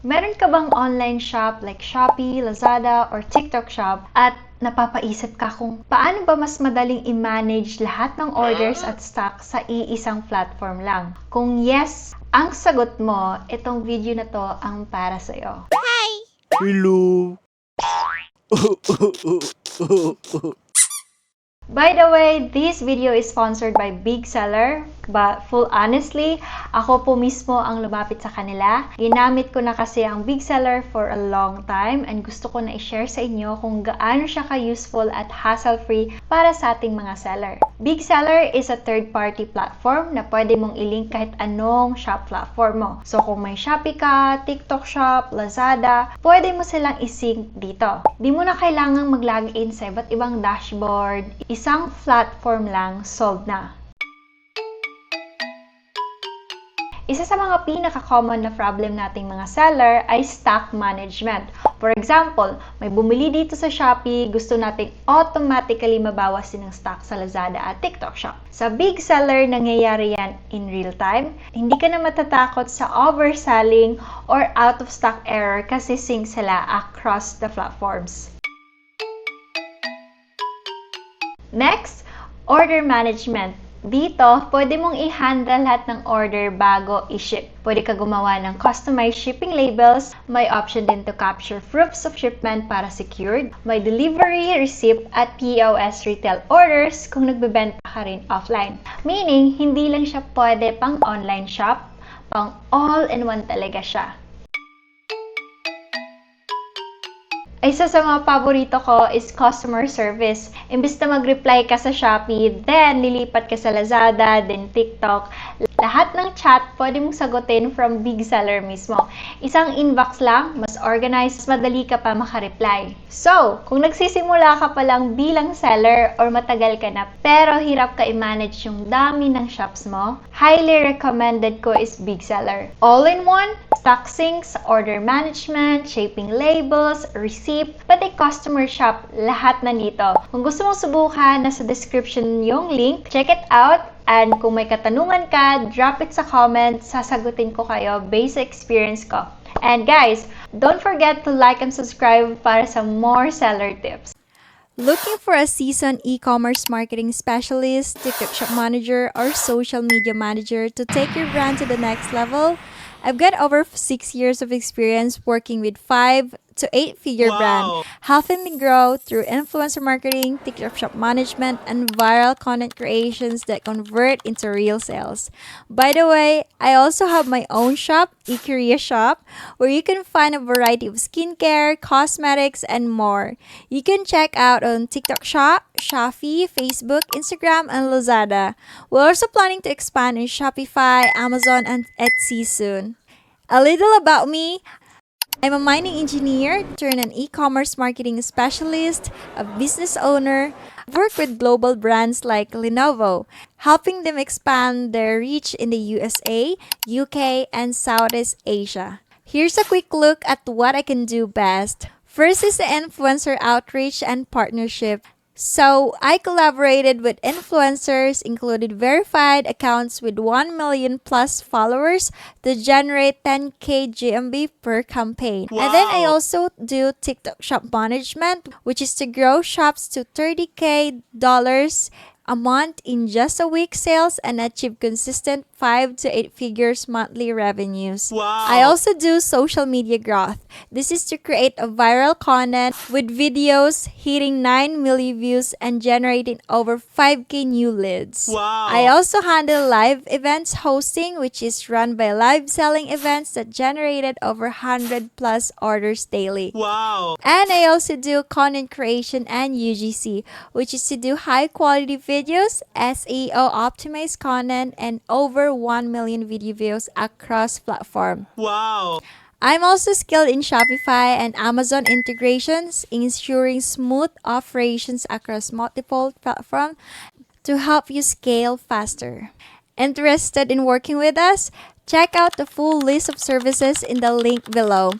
Meron ka bang online shop like Shopee, Lazada, or TikTok shop at napapaisip ka kung paano ba mas madaling i-manage lahat ng orders at stock sa iisang platform lang? Kung yes, ang sagot mo, itong video na to ang para sa'yo. Hello. By the way, this video is sponsored by Bigseller, but full honestly, ako po mismo ang lumapit sa kanila. Ginamit ko na kasi ang Bigseller for a long time and gusto ko na i-share sa inyo kung gaano siya ka-useful at hassle-free para sa ating mga seller. Bigseller is a third-party platform na pwede mong i-link kahit anong shop platform mo. So kung may Shopee ka, TikTok shop, Lazada, pwede mo silang i-sync dito. Di mo na kailangang mag-login sa iba't ibang dashboard. Isang platform lang, solved na. Isa sa mga pinaka-common na problem nating mga seller ay stock management. For example, may bumili dito sa Shopee, gusto nating automatically mabawas din ang stock sa Lazada at TikTok shop. Sa Bigseller, nangyayari yan in real time. Hindi ka na matatakot sa overselling or out of stock error kasi sync sila across the platforms. Next, order management. Dito, pwede mong i-handle lahat ng order bago i-ship. Pwede ka gumawa ng customized shipping labels. May option din to capture proofs of shipment para secured. May delivery, receipt, at POS retail orders kung nagbebenta ka rin offline. Meaning, hindi lang siya pwede pang online shop, pang all-in-one talaga siya. Isa sa mga paborito ko is customer service. Imbes na mag-reply ka sa Shopee, then lilipat ka sa Lazada, then TikTok, lahat ng chat pwede mong sagutin from Bigseller mismo. Isang inbox lang, mas organized, madali ka pa makareply. So, kung nagsisimula ka pa lang bilang seller or matagal ka na pero hirap ka i-manage yung dami ng shops mo, highly recommended ko is Bigseller. All-in-one, stock syncs, order management, shaping labels, receipt, pati customer shop, lahat na dito. Kung gusto mong subukan, nasa description yung link. Check it out. And kung may katanungan ka, drop it sa comment. Sasagutin ko kayo based sa experience ko. And guys, don't forget to like and subscribe para sa more seller tips. Looking for a seasoned e-commerce marketing specialist, TikTok shop manager, or social media manager to take your brand to the next level? I've got over 6 years of experience working with 5 to 8-figure brand, helping me grow through influencer marketing, TikTok shop management, and viral content creations that convert into real sales. By the way, I also have my own shop, eCorea Shop, where you can find a variety of skincare, cosmetics, and more. You can check out on TikTok Shop, Shopee, Facebook, Instagram, and Lazada. We're also planning to expand in Shopify, Amazon, and Etsy soon. A little about me. I'm a mining engineer turned an e-commerce marketing specialist, a business owner. I've worked with global brands like Lenovo, helping them expand their reach in the USA, UK, and Southeast Asia. Here's a quick look at what I can do best. First is the influencer outreach and partnership. So, I collaborated with influencers, included verified accounts with 1 million plus followers to generate 10K GMV per campaign. Wow. And then I also do TikTok shop management, which is to grow shops to $30K a month in just a week sales and achieve consistent 5 to 8 figures monthly revenues. Wow. I also do social media growth. This is to create a viral content with videos hitting 9 million views and generating over 5K new leads. Wow. I also handle live events hosting, which is run by live selling events that generated over 100 plus orders daily. Wow. And I also do content creation and UGC, which is to do high quality videos, SEO optimized content, and over 1 million video views across platform. Wow! I'm also skilled in Shopify and Amazon integrations, ensuring smooth operations across multiple platforms to help you scale faster. Interested in working with us? Check out the full list of services in the link below.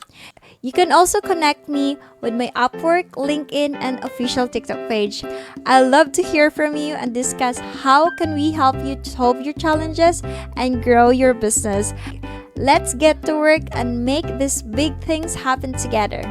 You can also connect me with my Upwork, LinkedIn, and official TikTok page. I love to hear from you and discuss how can we help you solve your challenges and grow your business. Let's get to work and make these big things happen together.